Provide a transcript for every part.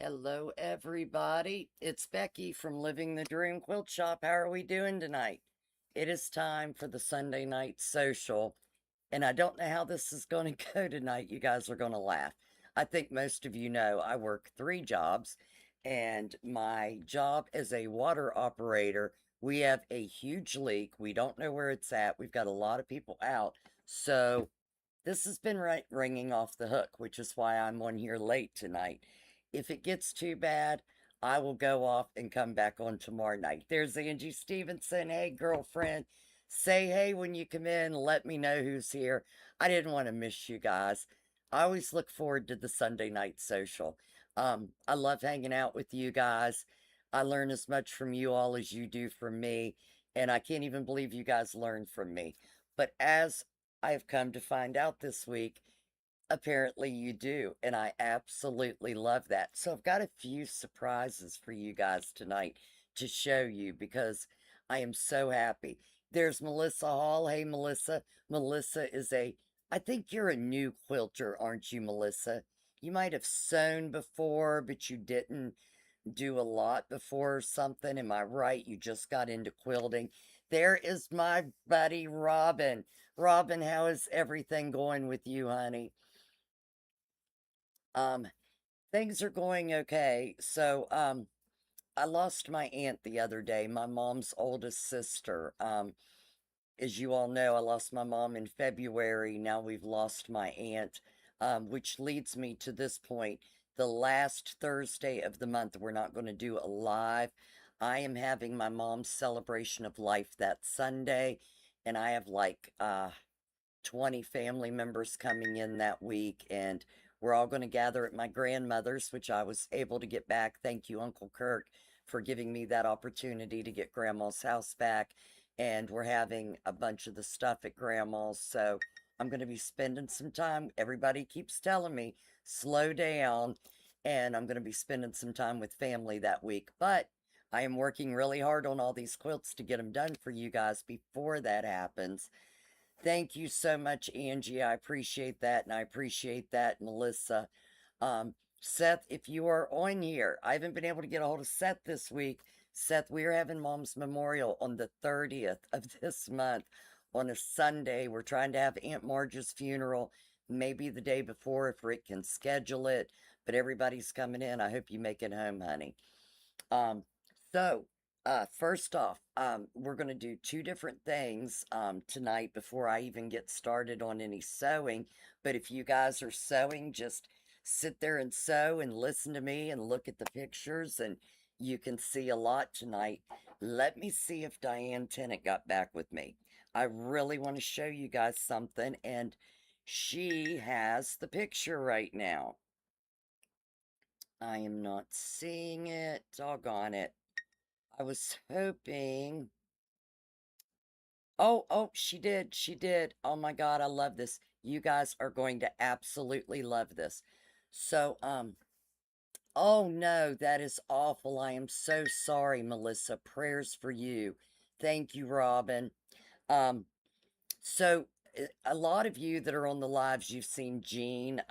Hello, everybody. It's Becky from Living the Dream Quilt Shop. How are we doing tonight? It is time for the Sunday night social, and I don't know how this is going to go tonight. You guys are going to laugh. I think most of you know I work three jobs, and my job as a water operator, we have a huge leak. We don't know where it's at. We've got a lot of people out. So this has been ringing off the hook, which is why I'm on here late tonight. If it gets too bad, I will go off and come back on tomorrow night. There's Angie Stevenson. Hey, girlfriend. Say hey when you come in. Let me know who's here. I didn't want to miss you guys. I always look forward to the Sunday night social. I love hanging out with you guys. I learn as much from you all as you do from me, and I can't even believe you guys learn from me. But as I've come to find out this week, apparently you do, and I absolutely love that. So I've got a few surprises for you guys tonight to show you because I am so happy. There's Melissa Hall. Hey, Melissa. Melissa is I think you're a new quilter, aren't you, Melissa? You might have sewn before, but you didn't do a lot before or something. Am I right? You just got into quilting. There is my buddy Robin. Robin, how is everything going with you, honey? Um, things are going okay. I lost my aunt the other day, my mom's oldest sister. As you all know, I lost my mom in February. Now we've lost my aunt, which leads me to this point. The last Thursday of the month, we're not going to do a live. I am having my mom's celebration of life that Sunday, and I have like 20 family members coming in that week, and we're all going to gather at my grandmother's, which I was able to get back. Thank you, Uncle Kirk, for giving me that opportunity to get Grandma's house back. And we're having a bunch of the stuff at Grandma's, so I'm going to be spending some time. Everybody keeps telling me, slow down, and I'm going to be spending some time with family that week. But I am working really hard on all these quilts to get them done for you guys before that happens. Thank you so much, Angie. I appreciate that, and I appreciate that, Melissa. Seth, if you are on here, I haven't been able to get a hold of Seth this week. Seth, we're having Mom's Memorial on the 30th of this month on a Sunday. We're trying to have Aunt Marge's funeral maybe the day before if Rick can schedule it, but everybody's coming in. I hope you make it home, honey. Um, so, first off, we're going to do two different things tonight before I even get started on any sewing. But if you guys are sewing, just sit there and sew and listen to me and look at the pictures, and you can see a lot tonight. Let me see if Diane Tennant got back with me. I really want to show you guys something, and she has the picture right now. I am not seeing it. Doggone it. I was hoping. Oh, she did. She did. Oh my God, I love this. You guys are going to absolutely love this. So, oh no, that is awful. I am so sorry, Melissa. Prayers for you. Thank you, Robin. Um, so a lot of you that are on the lives, you've seen Jean.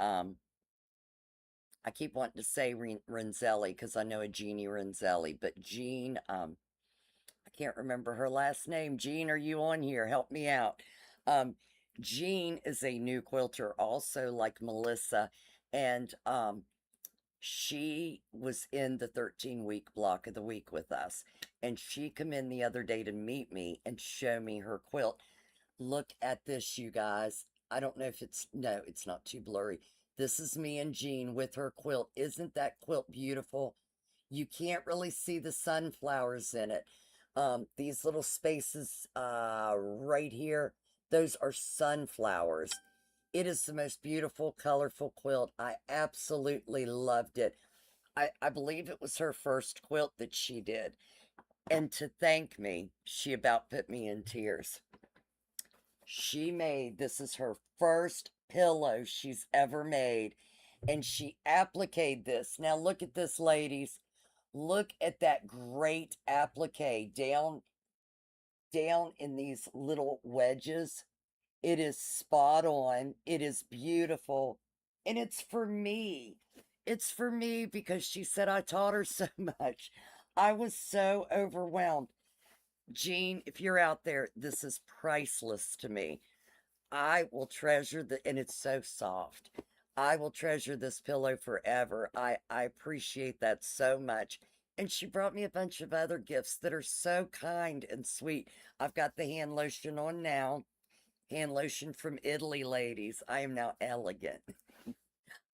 I keep wanting to say Renzelli because I know a Jeannie Renzelli, but Jean, I can't remember her last name. Jean, are you on here? Help me out. Um, Jean is a new quilter, also like Melissa, and she was in the 13-week block of the week with us, and she come in the other day to meet me and show me her quilt. Look at this, you guys. I don't know if it's, no, it's not too blurry. This is me and Jean with her quilt. Isn't that quilt beautiful? You can't really see the sunflowers in it. These little spaces right here, those are sunflowers. It is the most beautiful, colorful quilt. I absolutely loved it. I believe it was her first quilt that she did. And to thank me, she about put me in tears. She made, this is her first pillow she's ever made. And she appliqued this. Now look at this, ladies. Look at that great applique down in these little wedges. It is spot on. It is beautiful. And it's for me. It's for me because she said I taught her so much. I was so overwhelmed. Jean, if you're out there, this is priceless to me. I will treasure and it's so soft. I will treasure this pillow forever. I appreciate that so much. And she brought me a bunch of other gifts that are so kind and sweet. I've got the hand lotion on now. Hand lotion from Italy, ladies. I am now elegant.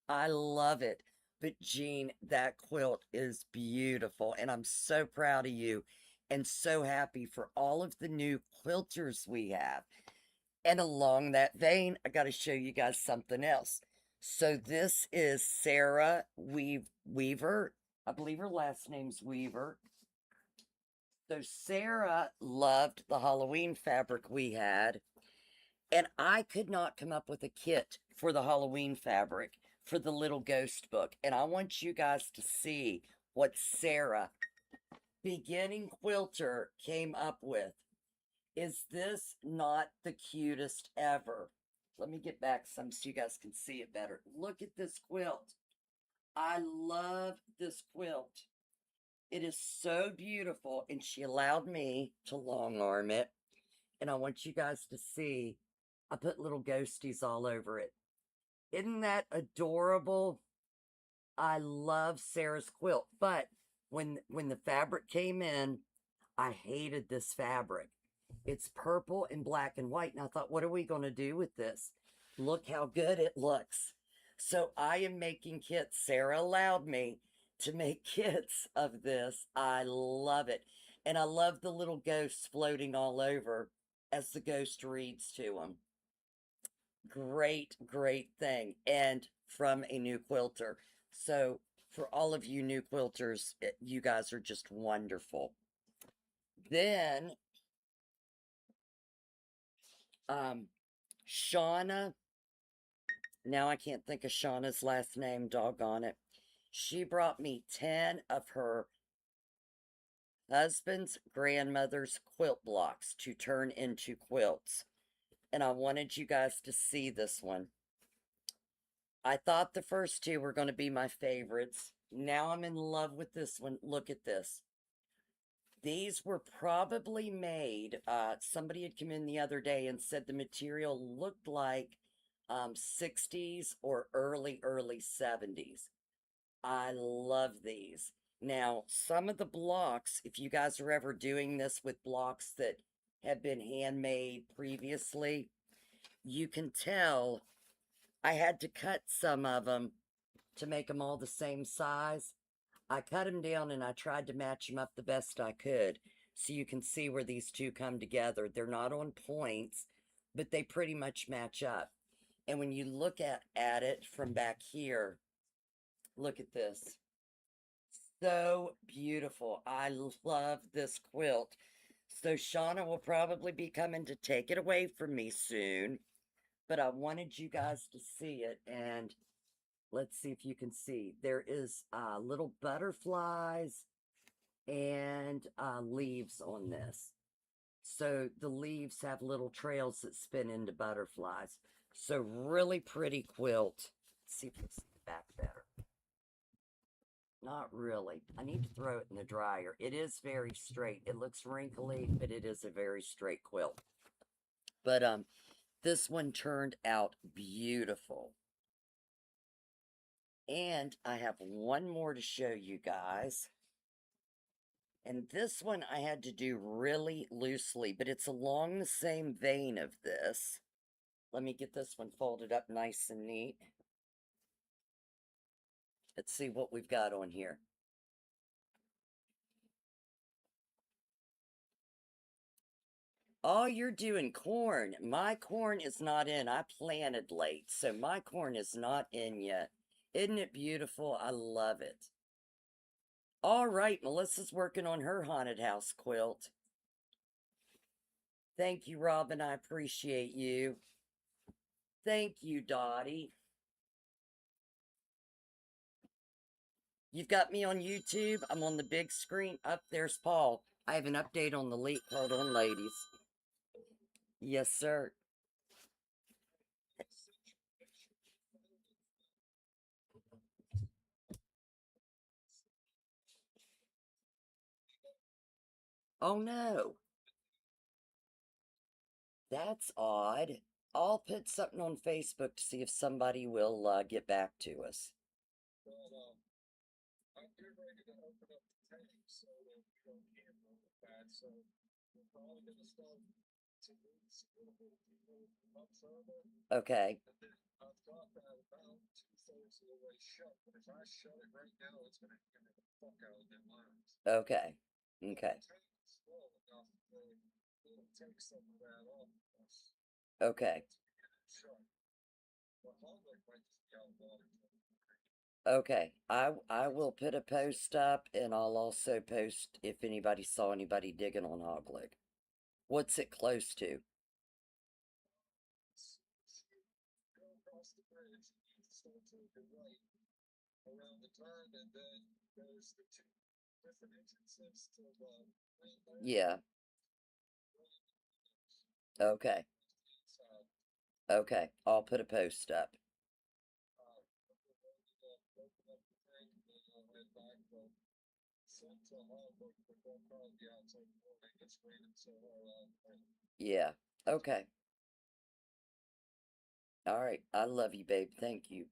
I love it. But Jean, that quilt is beautiful. And I'm so proud of you and so happy for all of the new quilters we have. And along that vein, I got to show you guys something else. So this is Sarah Weaver. I believe her last name's Weaver. So Sarah loved the Halloween fabric we had, and I could not come up with a kit for the Halloween fabric for the little ghost book. And I want you guys to see what Sarah, beginning quilter, came up with. Is this not the cutest ever? Let me get back some so you guys can see it better. Look at this quilt. I love this quilt. It is so beautiful, and she allowed me to long arm it. And I want you guys to see, I put little ghosties all over it. Isn't that adorable? I love Sarah's quilt, but when the fabric came in, I hated this fabric. It's purple and black and white, and I thought, what are we going to do with this? Look how good it looks. So I am making kits. Sarah allowed me to make kits of this. I love it. And I love the little ghosts floating all over as the ghost reads to them. Great, great thing. And from a new quilter. So for all of you new quilters, you guys are just wonderful. Then, Shauna, now I can't think of Shauna's last name, doggone it. She brought me 10 of her husband's grandmother's quilt blocks to turn into quilts. And I wanted you guys to see this one. I thought the first two were going to be my favorites. Now I'm in love with this one. Look at this. These were probably made, somebody had come in the other day and said the material looked like 60s or early 70s. I love these. Now, some of the blocks, if you guys are ever doing this with blocks that have been handmade previously, you can tell I had to cut some of them to make them all the same size. I cut them down and I tried to match them up the best I could. So you can see where these two come together. They're not on points, but they pretty much match up. And when you look at it from back here, look at this. So beautiful. I love this quilt. So Shauna will probably be coming to take it away from me soon. But I wanted you guys to see it, and let's see if you can see. There is little butterflies and leaves on this. So the leaves have little trails that spin into butterflies. So really pretty quilt. Let's see if it's back better. Not really. I need to throw it in the dryer. It is very straight. It looks wrinkly, but it is a very straight quilt. But this one turned out beautiful. And I have one more to show you guys. And this one I had to do really loosely, but it's along the same vein of this. Let me get this one folded up nice and neat. Let's see what we've got on here. Oh, you're doing corn. My corn is not in. I planted late, so my corn is not in yet. Isn't it beautiful? I love it. All right, Melissa's working on her haunted house quilt. Thank you, Robin. I appreciate you. Thank you, Dottie. You've got me on YouTube. I'm on the big screen. Up there's Paul. I have an update on the leak. Hold on, ladies. Yes, sir. Oh no, that's odd. I'll put something on Facebook to see if somebody will get back to us. Okay. Okay. Okay. Okay. Okay. I will put a post up and I'll also post if anybody saw anybody digging on Hogleg. What's it close to? Yeah. Okay. Okay. I'll put a post up. Yeah. Okay. All right. I love you, babe. Thank you.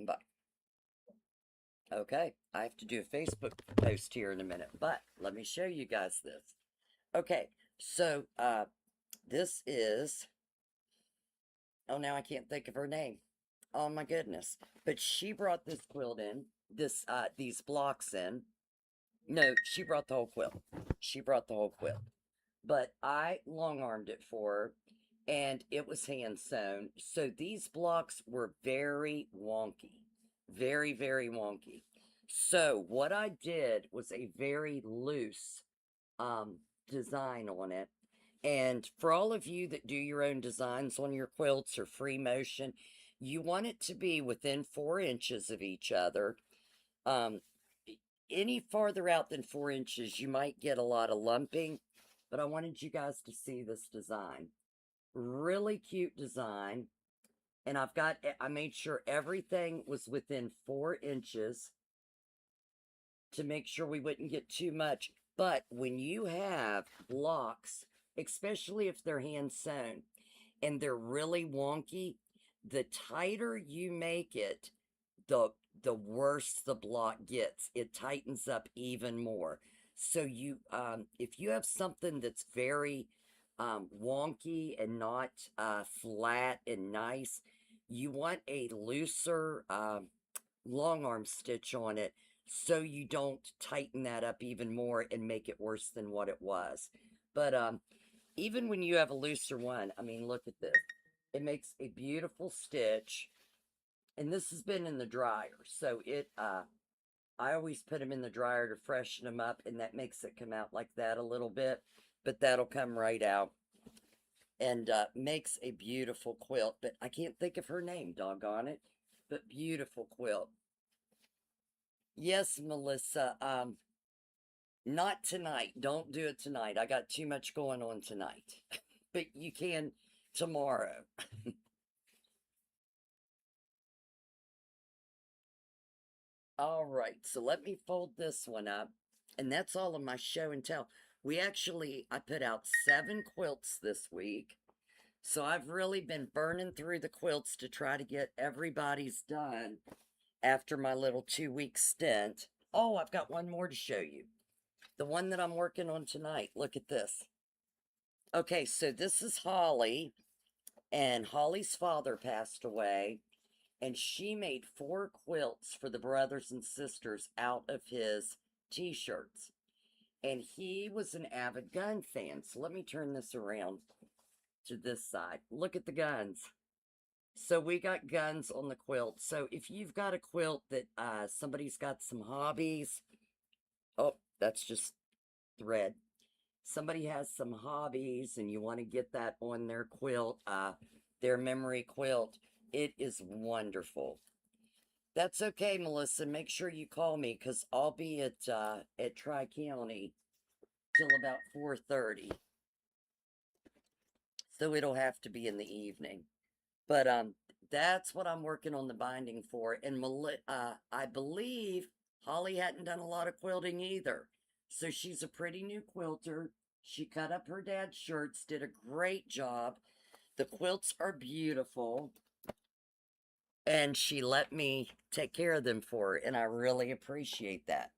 Bye. Okay. I have to do a Facebook post here in a minute, but let me show you guys this. Okay. So, this is, oh, now I can't think of her name. Oh my goodness. But she brought this quilt in, these blocks in. No, she brought the whole quilt. She brought the whole quilt. But I long armed it for her and it was hand sewn. So these blocks were very wonky. Very, very wonky. So what I did was a very loose um design on it. And for all of you that do your own designs on your quilts or free motion, you want it to be within 4 inches of each other. Um, any farther out than 4 inches, you might get a lot of lumping, but I wanted you guys to see this design. Really cute design. And I made sure everything was within 4 inches to make sure we wouldn't get too much. But when you have blocks, especially if they're hand sewn and they're really wonky, the tighter you make it, the the worse the block gets. It tightens up even more. So if you have something that's very wonky and not flat and nice, you want a looser long arm stitch on it so you don't tighten that up even more and make it worse than what it was. But even when you have a looser one, I mean, look at this. It makes a beautiful stitch. And this has been in the dryer. So I always put them in the dryer to freshen them up, and that makes it come out like that a little bit. But that'll come right out and makes a beautiful quilt. But I can't think of her name, doggone it. But beautiful quilt. Yes, Melissa. Not tonight. Don't do it tonight. I got too much going on tonight. But you can tomorrow. All right, so let me fold this one up. And that's all of my show and tell. I put out 7 quilts this week. So I've really been burning through the quilts to try to get everybody's done after my little 2 week stint. Oh, I've got one more to show you. The one that I'm working on tonight. Look at this. Okay, so this is Holly, and Holly's father passed away, and she made 4 quilts for the brothers and sisters out of his t-shirts. And he was an avid gun fan. So let me turn this around to this side. Look at the guns. So we got guns on the quilt. So if you've got a quilt that somebody's got some hobbies, oh, that's just thread. Somebody has some hobbies and you want to get that on their quilt, their memory quilt, it is wonderful. That's okay, Melissa. Make sure you call me because I'll be at Tri County till about 4:30. So it'll have to be in the evening. But that's what I'm working on the binding for. And I believe Holly hadn't done a lot of quilting either. So she's a pretty new quilter. She cut up her dad's shirts, did a great job. The quilts are beautiful. And she let me take care of them for her, and I really appreciate that.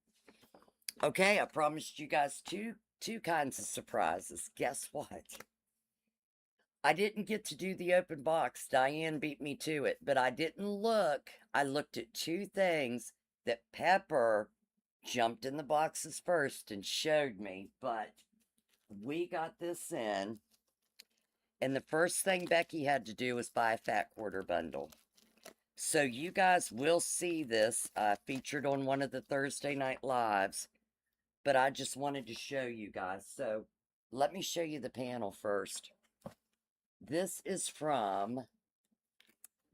Okay, I promised you guys two kinds of surprises. Guess what? I didn't get to do the open box. Diane beat me to it, but I didn't look. I looked at two things that Pepper jumped in the boxes first and showed me, but we got this in. And the first thing Becci had to do was buy a fat quarter bundle. So you guys will see this featured on one of the Thursday night lives, but I just wanted to show you guys. So let me show you the panel first. This is from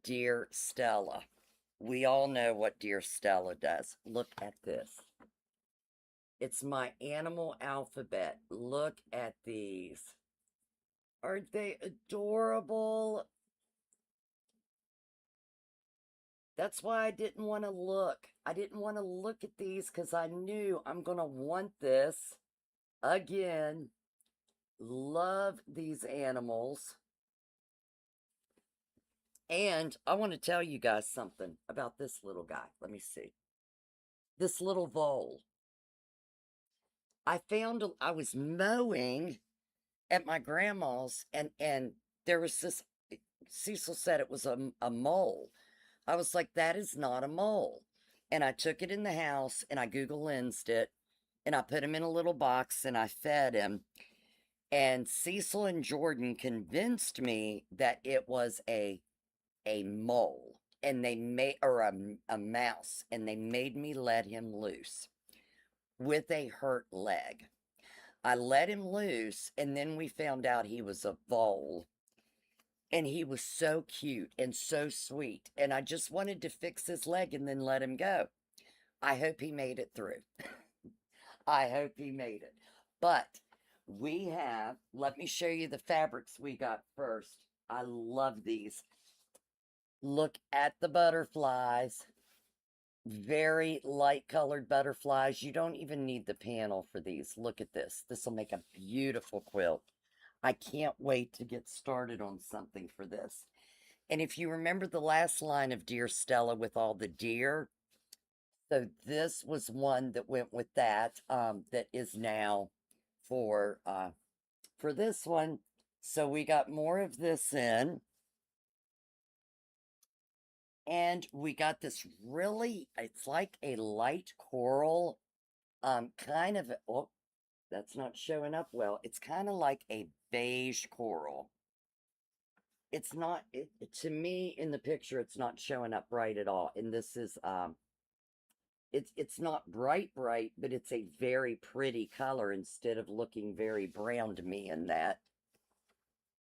Dear Stella. We all know what Dear Stella does. Look at this. It's my animal alphabet. Look at these. Aren't they adorable? That's why I didn't want to look. I didn't want to look at these because I knew I'm going to want this again. Love these animals. And I want to tell you guys something about this little guy. Let me see. This little vole. I was mowing at my grandma's and there was this, Cecil said it was a mole. I was like, that is not a mole. And I took it in the house and I Google Lensed it and I put him in a little box and I fed him. And Cecil and Jordan convinced me that it was a mole and they made, or a mouse, and they made me let him loose with a hurt leg. I let him loose and then we found out he was a vole. And he was so cute and so sweet. And I just wanted to fix his leg and then let him go. I hope he made it through. I hope he made it. But we have, let me show you the fabrics we got first. I love these. Look at the butterflies. Very light colored butterflies. You don't even need the panel for these. Look at this. This will make a beautiful quilt. I can't wait to get started on something for this. And if you remember the last line of Dear Stella with all the deer, so this was one that went with that, that is now for this one. So we got more of this in. And we got this really, it's like a light coral, kind of, oh, that's not showing up well. It's kind of like a beige coral. It's not, to me in the picture, it's not showing up right at all. And this is, it's not bright, but it's a very pretty color instead of looking very brown to me in that.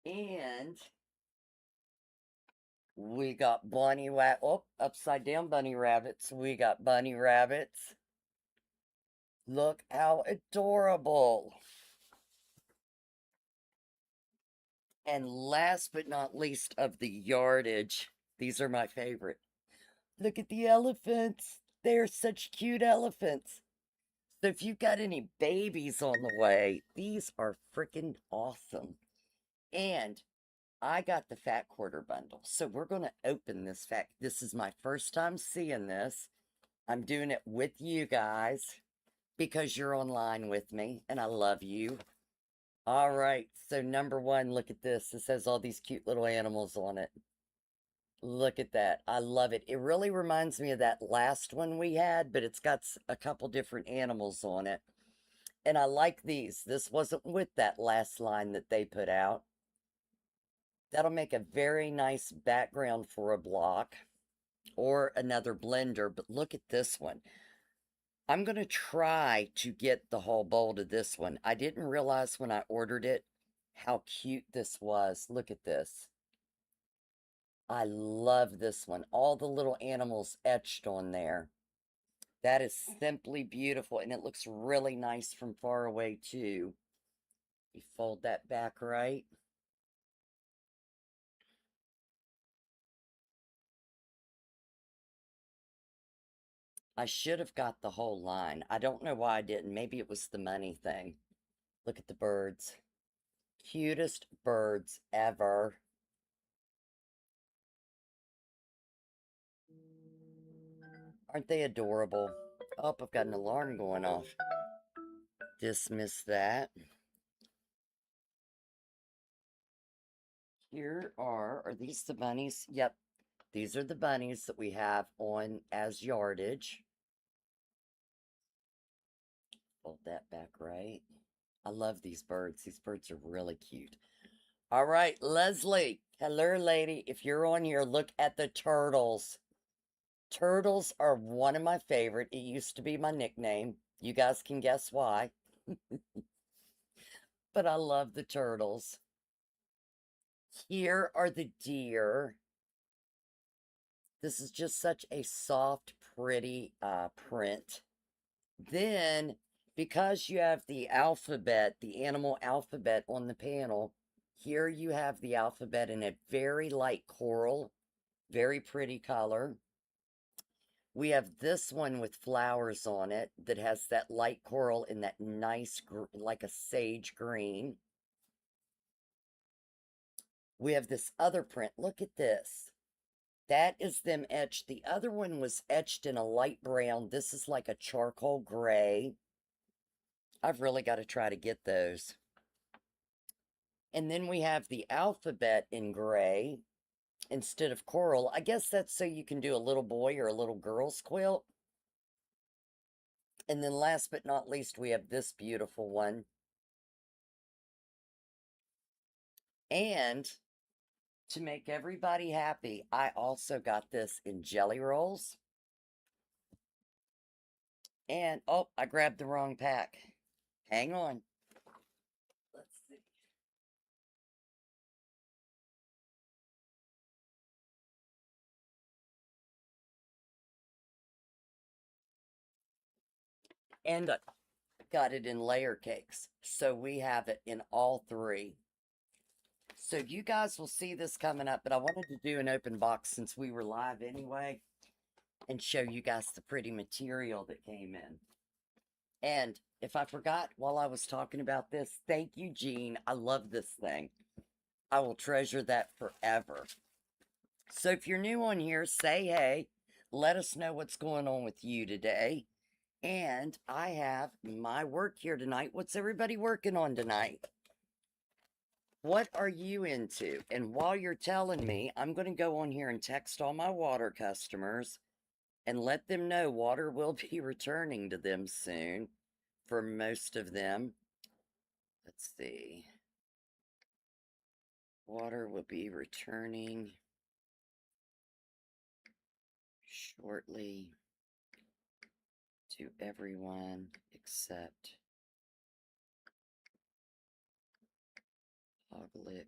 And we got upside down bunny rabbits. We got bunny rabbits. Look how adorable. And last but not least of the yardage, these are my favorite. Look at the elephants. They're such cute elephants. So if you've got any babies on the way, these are freaking awesome. And I got the fat quarter bundle. So we're going to open this This is my first time seeing this. I'm doing it with you guys because you're online with me and I love you. All right. So number one, look at this. This has all these cute little animals on it. Look at that. I love it. It really reminds me of that last one we had, but it's got a couple different animals on it. And I like these. This wasn't with that last line that they put out. That'll make a very nice background for a block or another blender. But look at this one. I'm going to try to get the whole bowl to this one. I didn't realize when I ordered it how cute this was. Look at this. I love this one. All the little animals etched on there. That is simply beautiful, and it looks really nice from far away, too. You fold that back right. I should have got the whole line. I don't know why I didn't. Maybe it was the money thing. Look at the birds. Cutest birds ever. Aren't they adorable? Oh, I've got an alarm going off. Dismiss that. Here are these the bunnies? Yep, these are the bunnies that we have on as yardage. Fold that back right. I love these birds. These birds are really cute. All right, Leslie. Hello, lady. If you're on here, look at the turtles. Turtles are one of my favorite. It used to be my nickname. You guys can guess why. But I love the turtles. Here are the deer. This is just such a soft, pretty print. Then, because you have the alphabet, the animal alphabet on the panel, here you have the alphabet in a very light coral, very pretty color. We have this one with flowers on it that has that light coral in that nice, like a sage green. We have this other print. Look at this. That is them etched. The other one was etched in a light brown. This is like a charcoal gray. I've really got to try to get those. And then we have the alphabet in gray instead of coral. I guess that's so you can do a little boy or a little girl's quilt. And then last but not least, we have this beautiful one. And to make everybody happy, I also got this in jelly rolls. And, oh, I grabbed the wrong pack. Hang on. Let's see. And I got it in layer cakes. So we have it in all three. So you guys will see this coming up, but I wanted to do an open box since we were live anyway and show you guys the pretty material that came in. And if I forgot while I was talking about this, thank you, Jean. I love this thing. I will treasure that forever. So if you're new on here, say hey. Let us know what's going on with you today. And I have my work here tonight. What's everybody working on tonight? What are you into? And while you're telling me, I'm going to go on here and text all my water customers and let them know water will be returning to them soon for most of them. Let's see. Water will be returning shortly to everyone except Hoglick.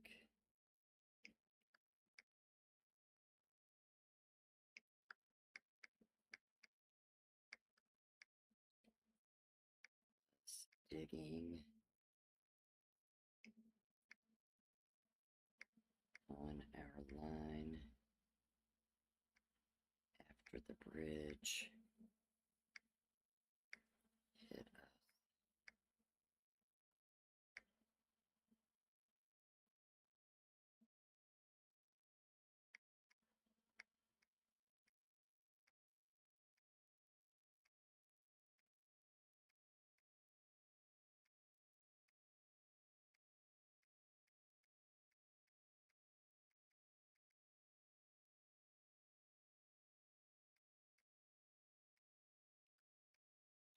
Digging on our line after the bridge hit us.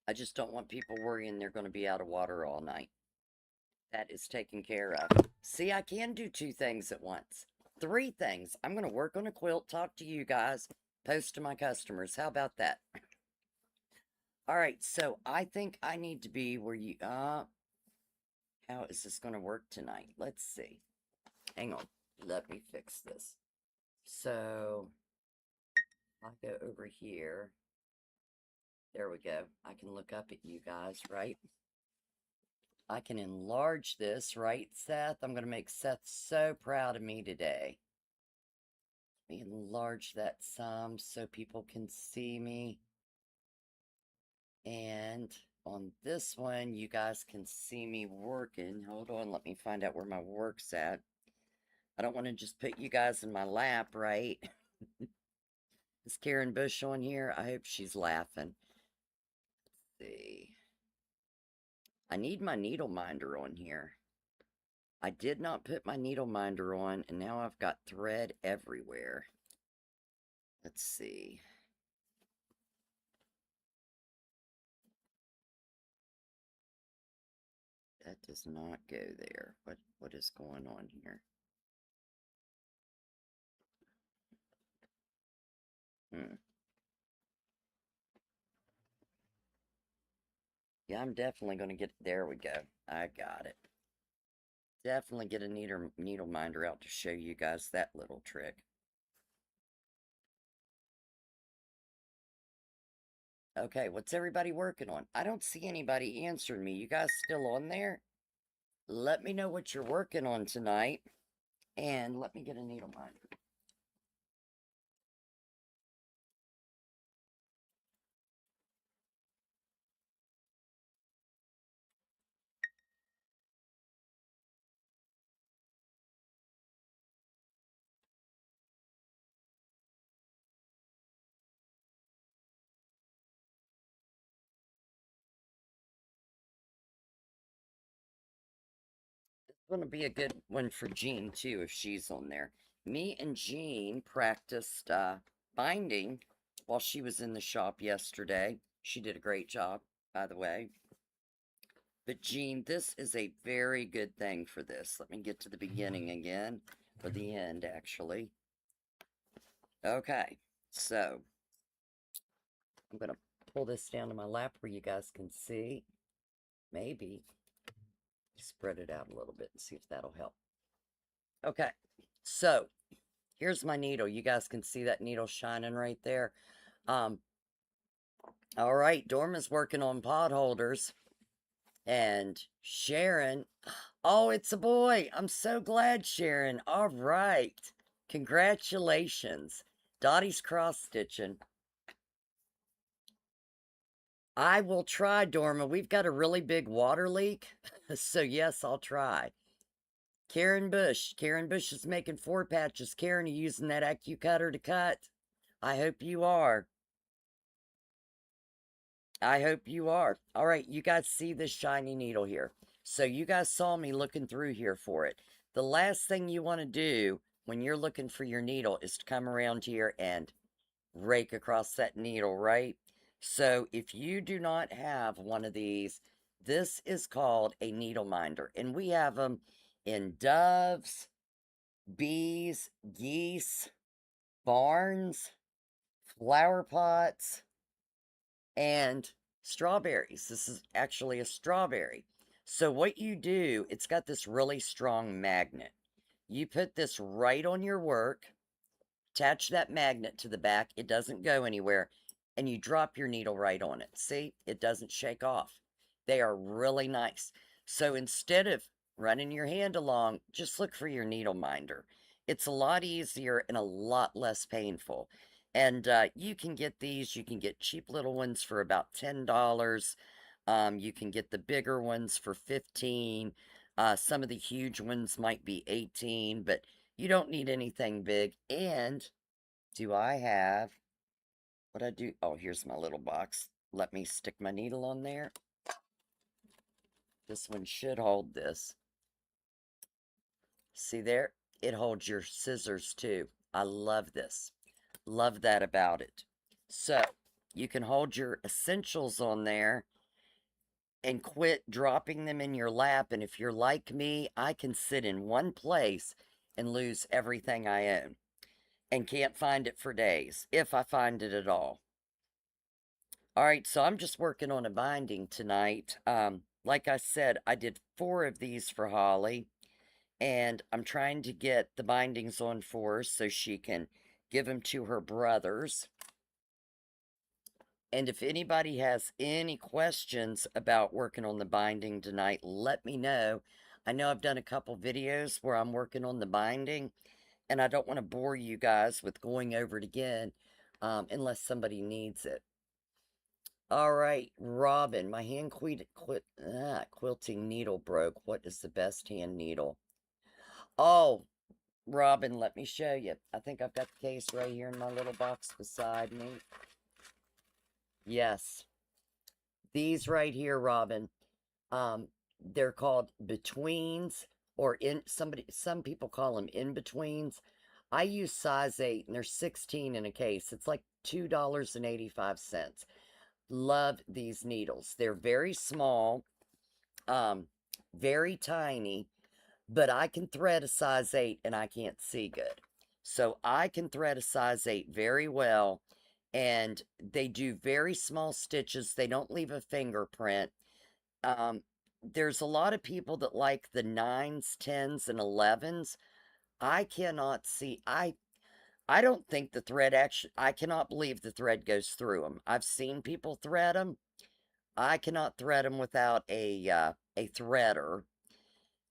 I just don't want people worrying they're going to be out of water all night. That is taken care of. See, I can do two things at once. Three things. I'm going to work on a quilt, talk to you guys, post to my customers. How about that? All right, so I think I need to be where you, how is this going to work tonight? Let's see. Hang on. Let me fix this. So, I'll go over here. There we go. I can look up at you guys, right? I can enlarge this, right, Seth? I'm going to make Seth so proud of me today. Let me enlarge that some so people can see me. And on this one, you guys can see me working. Hold on, let me find out where my work's at. I don't want to just put you guys in my lap, right? Is Karen Bush on here? I hope she's laughing. Let's see. I need my needle minder on here. I did not put my needle minder on, and now I've got thread everywhere. Let's see. That does not go there. What is going on here? Yeah, I'm definitely going to get, there we go. I got it. Definitely get a needle minder out to show you guys that little trick. Okay, what's everybody working on? I don't see anybody answering me. You guys still on there? Let me know what you're working on tonight. And let me get a needle minder. It's going to be a good one for Jean, too, if she's on there. Me and Jean practiced binding while she was in the shop yesterday. She did a great job, by the way. But Jean, this is a very good thing for this. Let me get to the beginning again, or the end, actually. Okay, so I'm going to pull this down to my lap where you guys can see. Maybe spread it out a little bit and see if that'll help. Okay, so here's my needle. You guys can see that needle shining right there. All right, Dorma's working on pot holders. And Sharon, oh, it's a boy. I'm so glad, Sharon. All right. Congratulations. Dottie's cross-stitching. I will try, Dorma. We've got a really big water leak. So, yes, I'll try. Karen Bush. Karen Bush is making 4 patches. Karen, are you using that AccuCutter to cut? I hope you are. I hope you are. All right, you guys see this shiny needle here. So you guys saw me looking through here for it. The last thing you want to do when you're looking for your needle is to come around here and rake across that needle, right? So if you do not have one of these, this is called a needle minder. And we have them in doves, bees, geese, barns, flower pots, and strawberries. This is actually a strawberry. So what you do, it's got this really strong magnet. You put this right on your work, attach that magnet to the back. It doesn't go anywhere. And you drop your needle right on it. See, it doesn't shake off. They are really nice. So instead of running your hand along, just look for your needle minder. It's a lot easier and a lot less painful. And you can get these. You can get cheap little ones for about $10. You can get the bigger ones for 15. Some of the huge ones might be 18, but you don't need anything big. And do I have what I do? Oh, here's my little box. Let me stick my needle on there. This one should hold this. See there? It holds your scissors too. I love this. Love that about it. So, you can hold your essentials on there and quit dropping them in your lap. And if you're like me, I can sit in one place and lose everything I own and can't find it for days, if I find it at all. All right, so I'm just working on a binding tonight. Like I said, I did 4 of these for Holly, and I'm trying to get the bindings on for her so she can give them to her brothers. And if anybody has any questions about working on the binding tonight, let me know. I know I've done a couple videos where I'm working on the binding, and I don't want to bore you guys with going over it again unless somebody needs it. All right, Robin, my quilting needle broke. What is the best hand needle? Oh, Robin, let me show you. I think I've got the case right here in my little box beside me. Yes, these right here, Robin. Um, they're called betweens, or in some people call them in betweens. I use size 8 and they're 16 in a case. It's like $2.85. Love these needles. They're very small, um, very tiny, but I can thread a size 8 and I can't see good. So I can thread a size 8 very well, and they do very small stitches. They don't leave a fingerprint. Um, there's a lot of people that like the 9s, 10s, and 11s. I cannot see. I don't think the thread actually, I cannot believe the thread goes through them. I've seen people thread them. I cannot thread them without a threader.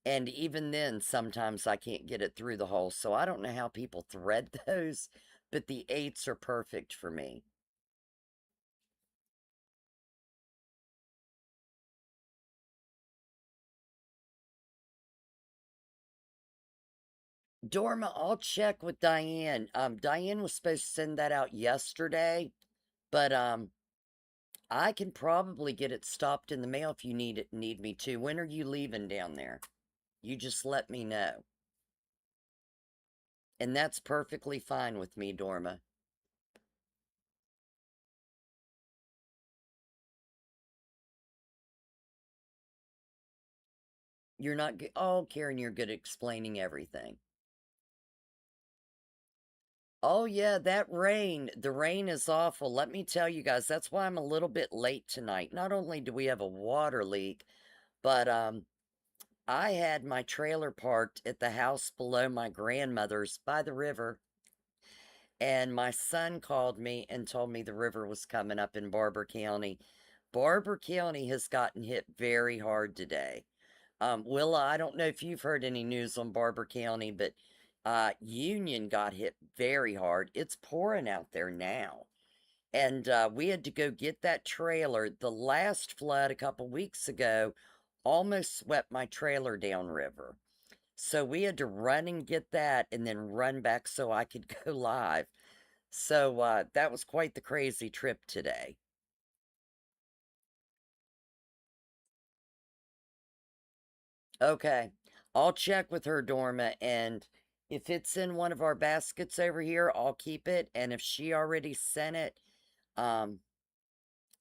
And even then, sometimes I can't get it through the hole. So I don't know how people thread those, but the 8s are perfect for me. Dorma, I'll check with Diane. Diane was supposed to send that out yesterday, but I can probably get it stopped in the mail if you need me to. When are you leaving down there? You just let me know. And that's perfectly fine with me, Dorma. You're not good. Oh, Karen, you're good at explaining everything. Oh, yeah, that rain. The rain is awful. Let me tell you guys, that's why I'm a little bit late tonight. Not only do we have a water leak, but I had my trailer parked at the house below my grandmother's by the river, and my son called me and told me the river was coming up in Barber County. Barber County has gotten hit very hard today. Willa, I don't know if you've heard any news on Barber County, but Union got hit very hard. It's pouring out there now. And we had to go get that trailer. The last flood a couple weeks ago almost swept my trailer downriver. So we had to run and get that and then run back so I could go live. So that was quite the crazy trip today. Okay. I'll check with her, Dorma, and if it's in one of our baskets over here, I'll keep it. And if she already sent it, um,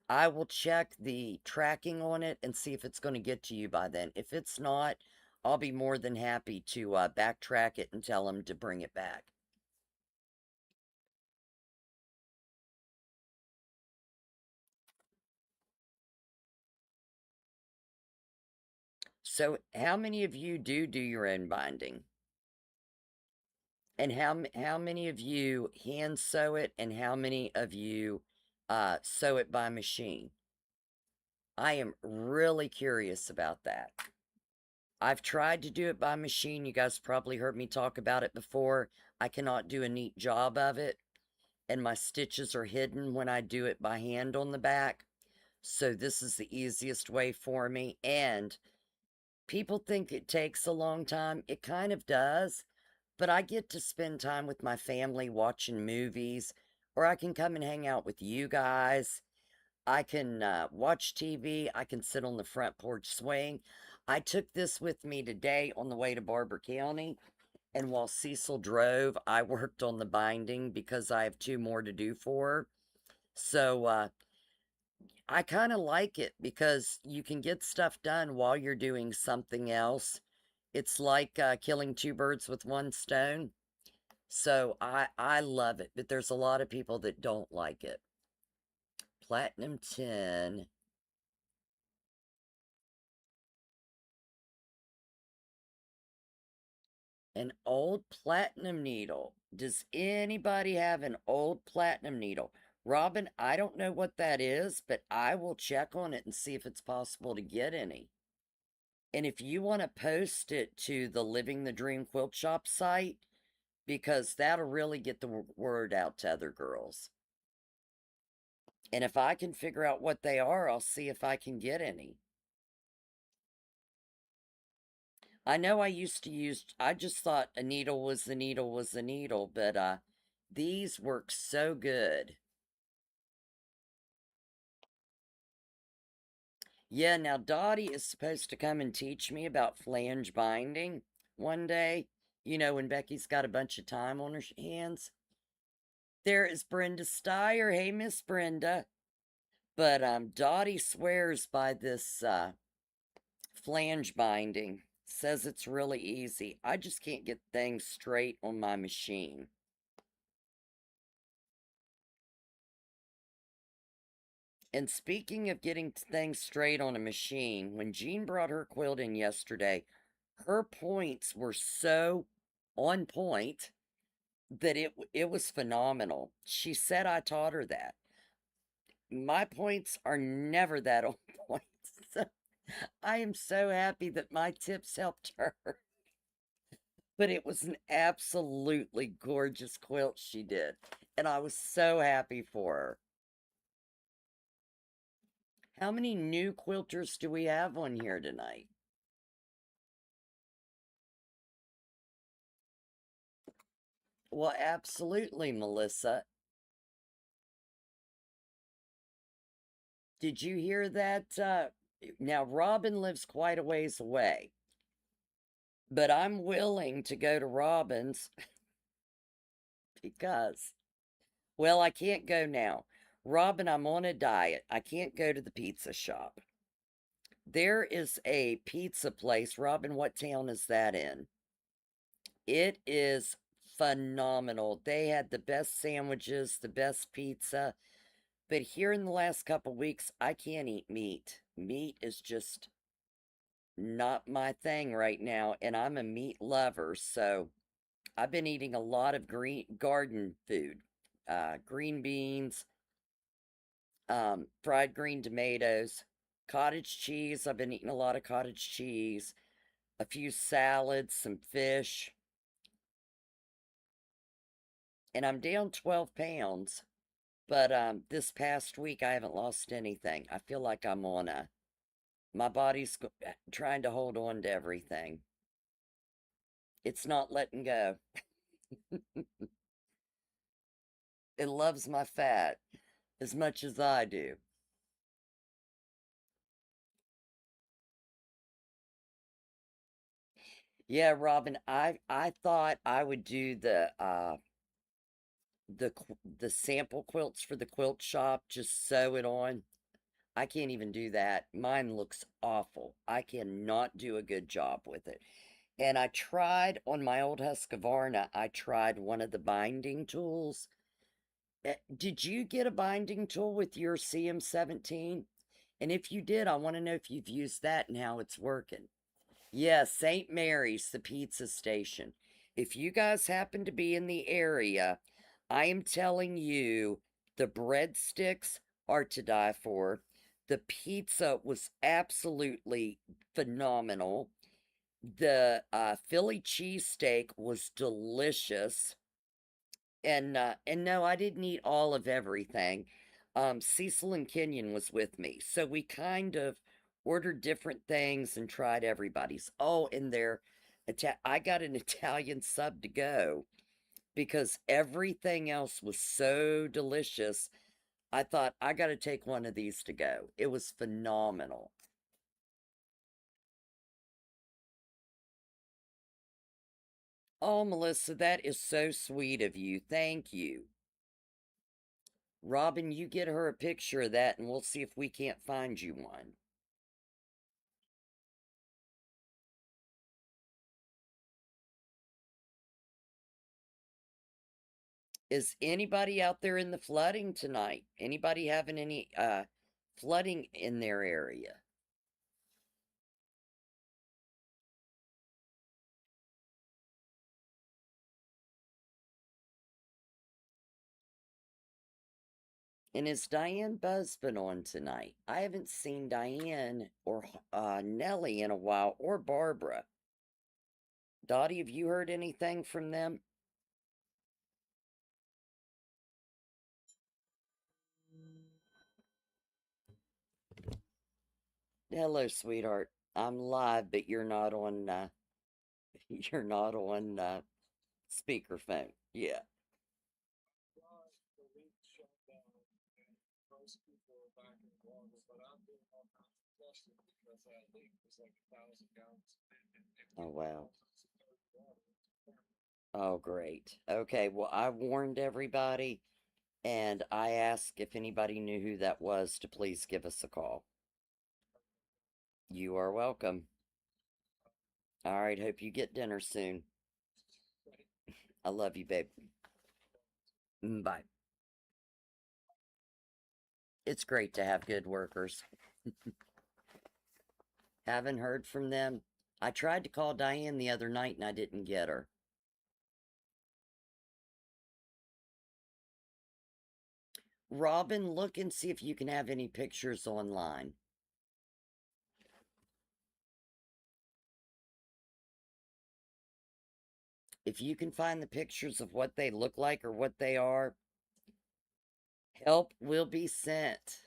I will check the tracking on it and see if it's going to get to you by then. If it's not, I'll be more than happy to backtrack it and tell them to bring it back. So, how many of you do your own binding? And how many of you hand sew it, and how many of you sew it by machine? I am really curious about that. I've tried to do it by machine. You guys probably heard me talk about it before. I cannot do a neat job of it, and my stitches are hidden when I do it by hand on the back. So this is the easiest way for me. And people think it takes a long time. It kind of does, but I get to spend time with my family watching movies, or I can come and hang out with you guys. I can watch TV. I can sit on the front porch swing. I took this with me today on the way to Barber County. And while Cecil drove, I worked on the binding because I have two more to do for her. So I kind of like it because you can get stuff done while you're doing something else. It's like killing two birds with one stone. So I love it, but there's a lot of people that don't like it. Platinum 10. An old platinum needle. Does anybody have an old platinum needle? Robin, I don't know what that is, but I will check on it and see if it's possible to get any. And if you want to post it to the Living the Dream Quilt Shop site, because that'll really get the word out to other girls. And if I can figure out what they are, I'll see if I can get any. I know I used to use, I just thought a needle was a needle was a needle, but these work so good. Yeah, now Dottie is supposed to come and teach me about flange binding one day. You know, when Becky's got a bunch of time on her hands. There is Brenda Steyer. Hey, Miss Brenda. But Dottie swears by this flange binding. Says it's really easy. I just can't get things straight on my machine. And speaking of getting things straight on a machine, when Jean brought her quilt in yesterday, her points were so on point that it was phenomenal. She said I taught her that. My points are never that on point. So I am so happy that my tips helped her. But it was an absolutely gorgeous quilt she did. And I was so happy for her. How many new quilters do we have on here tonight? Well, absolutely, Melissa. Did you hear that? Now, Robin lives quite a ways away, but I'm willing to go to Robin's because, well, I can't go now. Robin, I'm on a diet. I can't go to the pizza shop. There is a pizza place. Robin, what town is that in? It is phenomenal. They had the best sandwiches, the best pizza. But here in the last couple weeks, I can't eat meat. Meat is just not my thing right now, and I'm a meat lover, so I've been eating a lot of green garden food. Green beans, fried green tomatoes, cottage cheese. I've been eating a lot of cottage cheese, a few salads, some fish, and I'm down 12 pounds. But this past week I haven't lost anything. I feel like I'm on a my body's trying to hold on to everything. It's not letting go. It loves my fat as much as I do. Yeah, Robin, I thought I would do the sample quilts for the quilt shop, just sew it on. I can't even do that. Mine looks awful. I cannot do a good job with it. And I tried on my old Husqvarna, I tried one of the binding tools. Did you get a binding tool with your CM17? And if you did, I want to know if you've used that and how it's working. Yeah, St. Mary's, the pizza station. If you guys happen to be in the area, I am telling you, the breadsticks are to die for. The pizza was absolutely phenomenal. The Philly cheesesteak was delicious. And no, I didn't eat all of everything. Cecil and Kenyon was with me, so we kind of ordered different things and tried everybody's. Oh, and I got an Italian sub to go because everything else was so delicious. I thought I got to take one of these to go. It was phenomenal. Oh, Melissa, that is so sweet of you. Thank you. Robin, you get her a picture of that and we'll see if we can't find you one. Is anybody out there in the flooding tonight? Anybody having any flooding in their area? And is Diane Busbin on tonight? I haven't seen Diane or Nellie in a while, or Barbara. Dottie, have you heard anything from them? Hello, sweetheart. I'm live, but you're not on you're not on speakerphone. Yeah. Oh wow. Oh great. Okay, well I warned everybody and I asked if anybody knew who that was to please give us a call. You are welcome. All right, hope you get dinner soon. I love you, babe. Bye. It's great to have good workers. Haven't heard from them. I tried to call Diane the other night and I didn't get her. Robin, look and see if you can have any pictures online. If you can find the pictures of what they look like or what they are, help will be sent.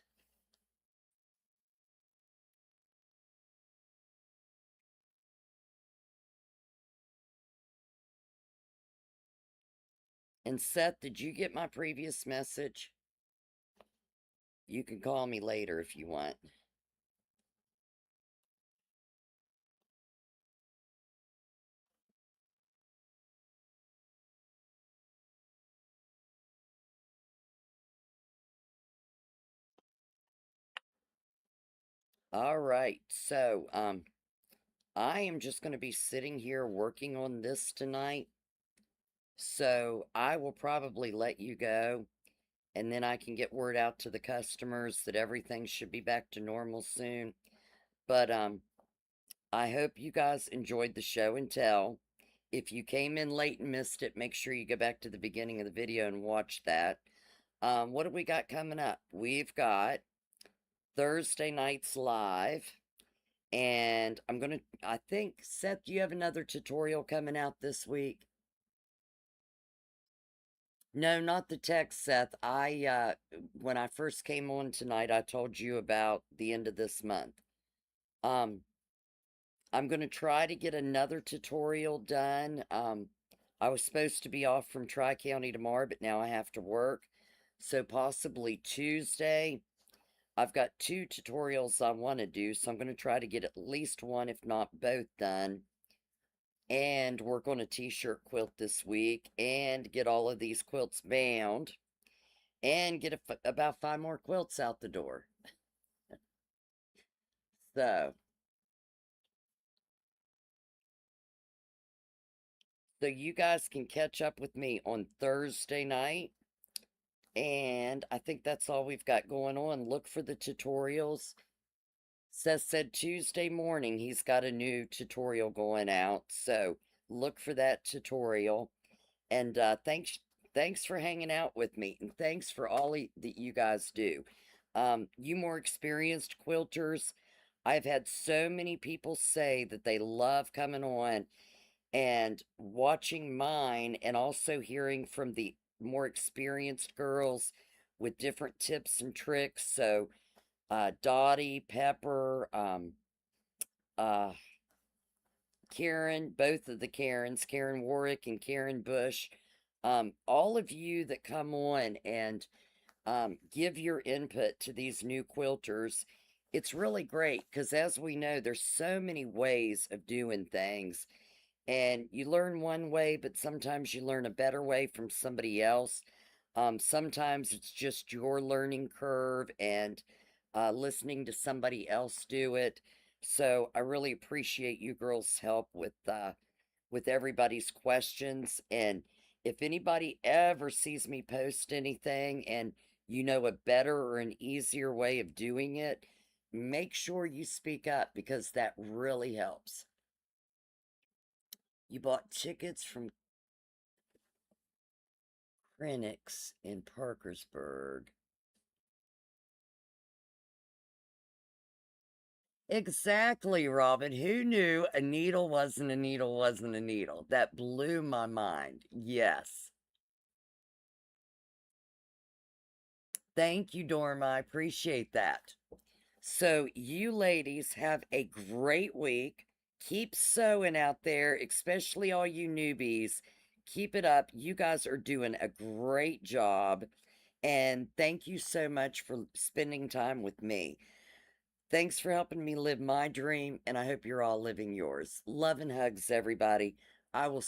And Seth, did you get my previous message? You can call me later if you want. All right, so I am just going to be sitting here working on this tonight. So I will probably let you go and then I can get word out to the customers that everything should be back to normal soon. But I hope you guys enjoyed the show and tell. If you came in late and missed it, make sure you go back to the beginning of the video and watch that. What have we got coming up? We've got Thursday nights live. And I think, Seth, you have another tutorial coming out this week? No, not the text, Seth. When I first came on tonight, I told you about the end of this month. Um, I'm going to try to get another tutorial done. I was supposed to be off from Tri-County tomorrow, but now I have to work. So possibly Tuesday. I've got two tutorials I want to do, so I'm going to try to get at least one, if not both, done. And work on a t-shirt quilt this week and get all of these quilts bound and get about 5 more quilts out the door. So, so you guys can catch up with me on Thursday night. And I think that's all we've got going on. Look for the tutorials. Seth said Tuesday morning he's got a new tutorial going out. So look for that tutorial. And thanks for hanging out with me. And thanks for all that you guys do. You more experienced quilters, I've had so many people say that they love coming on and watching mine and also hearing from the more experienced girls with different tips and tricks. So, Dottie, Pepper, uh, Karen, both of the Karens, Karen Warwick and Karen Bush, all of you that come on and give your input to these new quilters. It's really great because, as we know, there's so many ways of doing things, and you learn one way, but sometimes you learn a better way from somebody else. Sometimes it's just your learning curve and listening to somebody else do it. So I really appreciate you girls' help with everybody's questions. And if anybody ever sees me post anything and you know a better or an easier way of doing it, make sure you speak up because that really helps. You bought tickets from Krenix in Parkersburg. Exactly, Robin. Who knew a needle wasn't a needle wasn't a needle? That blew my mind. Yes. Thank you, Dorma. I appreciate that. So, you ladies have a great week. Keep sewing out there, especially all you newbies. Keep it up. You guys are doing a great job. And thank you so much for spending time with me. Thanks for helping me live my dream, and I hope you're all living yours. Love and hugs, everybody. I will